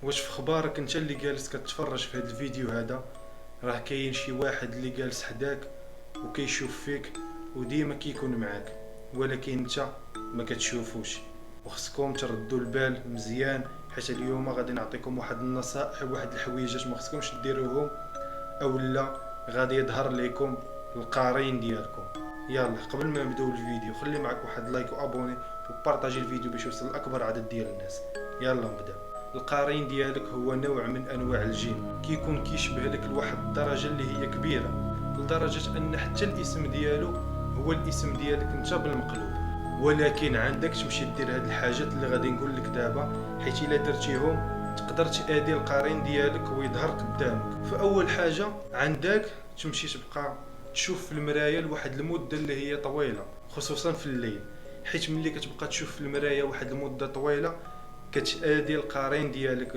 واش في خبارك انت اللي جالس كتفرج في هذا الفيديو هذا راه كاين شي واحد اللي جالس حداك وكيشوف فيك وديما كيكون معاك، ولكن انت ما كتشوفوش. وخصكم تردوا البال مزيان، حيت اليوم غادي نعطيكم واحد النصائح وواحد الحويجات ما خصكمش ديروهم اولا غادي يظهر لكم القارين ديالكم. يلا قبل ما نبداو الفيديو خلي معك واحد لايك وابوني وبارطاجي الفيديو باش يوصل لاكبر عدد ديال الناس. يلا نبدا. القارين ديالك هو نوع من انواع الجن كيكون كيشبه لك لواحد الدرجه اللي هي كبيره، لدرجه ان حتى الاسم ديالو هو الاسم ديالك انت بالمقلوب. ولكن عندك تمشي دير هاد الحاجات اللي غادي نقول لك دابا، حيت الا درتيهم تقدر تادي القرين ديالك ويظهر قدامك. فاول حاجه عندك تمشي تبقى تشوف في المرايه لواحد المده اللي هي طويله، خصوصا في الليل، حيت ملي كتبقى تشوف في المرايه واحد المده طويله كتادي القرين ديالك